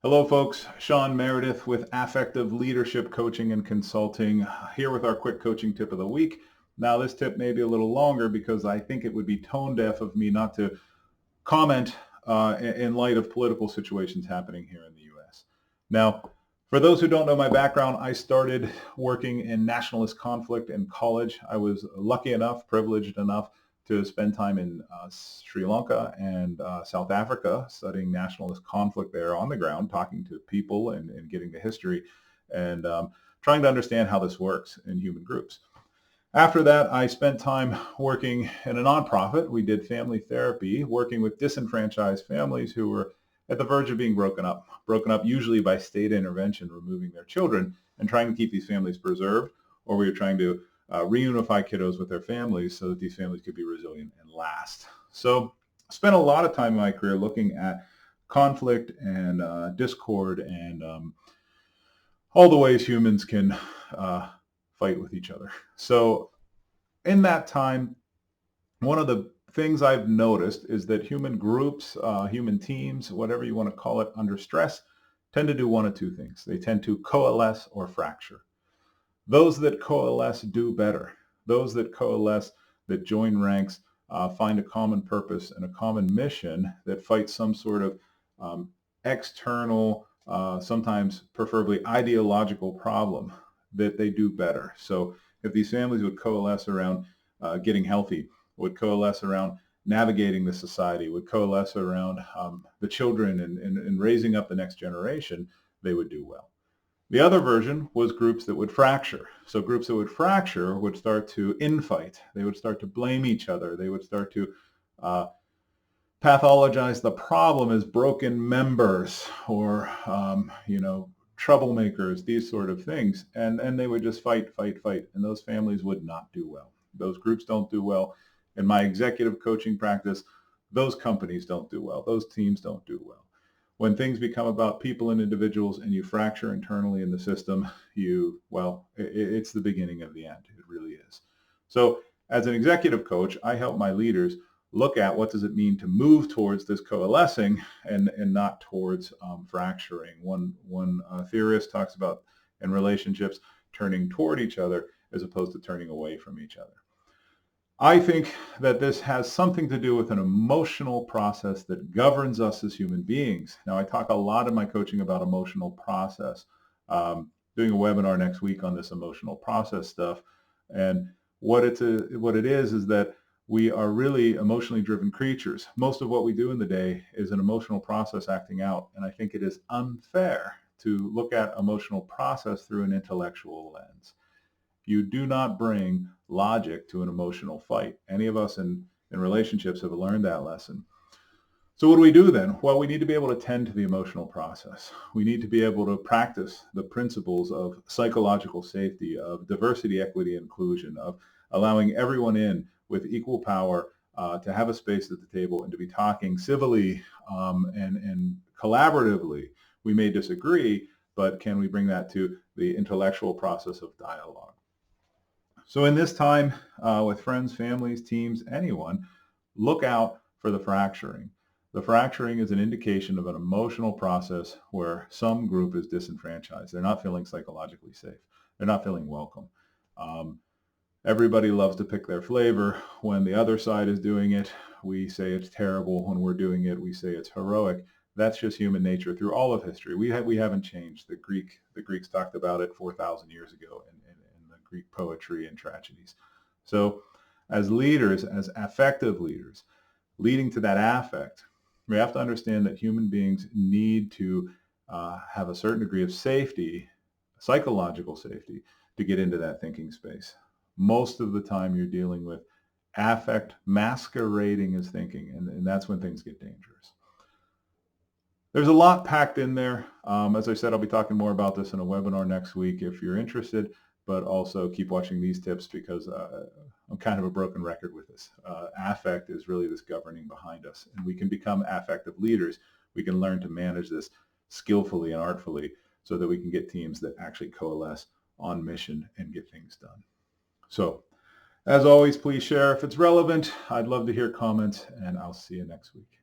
Hello, folks. Sean Meredith with Affective Leadership Coaching and Consulting, here with our quick coaching tip of the week. Now, this tip may be a little longer because I think it would be tone deaf of me not to comment in light of political situations happening here in the U.S. Now, for those who don't know my background, I started working in nationalist conflict in college. I was lucky enough, privileged enough to spend time in Sri Lanka and South Africa studying nationalist conflict there on the ground, talking to people and getting the history and trying to understand how this works in human groups. After that, I spent time working in a nonprofit. We did family therapy, working with disenfranchised families who were at the verge of being broken up usually by state intervention, removing their children and trying to keep these families preserved, or we were trying to reunify kiddos with their families so that these families could be resilient and last. So I spent a lot of time in my career looking at conflict and discord and all the ways humans can fight with each other. So in that time, one of the things I've noticed is that human groups, human teams, whatever you want to call it, under stress, tend to do one of two things. They tend to coalesce or fracture. Those that coalesce do better. Those that coalesce, that join ranks, find a common purpose and a common mission that fights some sort of external, sometimes preferably ideological problem, that they do better. So if these families would coalesce around getting healthy, would coalesce around navigating the society, would coalesce around the children and raising up the next generation, they would do well. The other version was groups that would fracture. So groups that would fracture would start to infight. They would start to blame each other. They would start to pathologize the problem as broken members or, troublemakers, these sort of things. And they would just fight. And those families would not do well. Those groups don't do well. In my executive coaching practice, those companies don't do well. Those teams don't do well. When things become about people and individuals and you fracture internally in the system, it's the beginning of the end. It really is. So as an executive coach, I help my leaders look at what does it mean to move towards this coalescing and not towards fracturing. One theorist talks about in relationships turning toward each other as opposed to turning away from each other. I think that this has something to do with an emotional process that governs us as human beings. Now, I talk a lot in my coaching about emotional process. Doing a webinar next week on this emotional process stuff. And what it is that we are really emotionally driven creatures. Most of what we do in the day is an emotional process acting out. And I think it is unfair to look at emotional process through an intellectual lens. You do not bring logic to an emotional fight. Any of us in relationships have learned that lesson. So what do we do then? Well, we need to be able to tend to the emotional process. We need to be able to practice the principles of psychological safety, of diversity, equity, inclusion, of allowing everyone in with equal power to have a space at the table and to be talking civilly and collaboratively. We may disagree, but can we bring that to the intellectual process of dialogue? So in this time with friends, families, teams, anyone, look out for the fracturing. The fracturing is an indication of an emotional process where some group is disenfranchised. They're not feeling psychologically safe. They're not feeling welcome. Everybody loves to pick their flavor. When the other side is doing it, we say it's terrible. When we're doing it, we say it's heroic. That's just human nature through all of history. We haven't changed. The Greeks talked about it 4,000 years ago in the Greek poetry and tragedies. So as leaders, as affective leaders, leading to that affect, we have to understand that human beings need to have a certain degree of safety, psychological safety, to get into that thinking space. Most of the time you're dealing with affect masquerading as thinking, and that's when things get dangerous. There's a lot packed in there. As I said, I'll be talking more about this in a webinar next week if you're interested, but also keep watching these tips because I'm kind of a broken record with this. Affect is really this governing behind us, and we can become affective leaders. We can learn to manage this skillfully and artfully so that we can get teams that actually coalesce on mission and get things done. So, as always, please share if it's relevant. I'd love to hear comments, and I'll see you next week.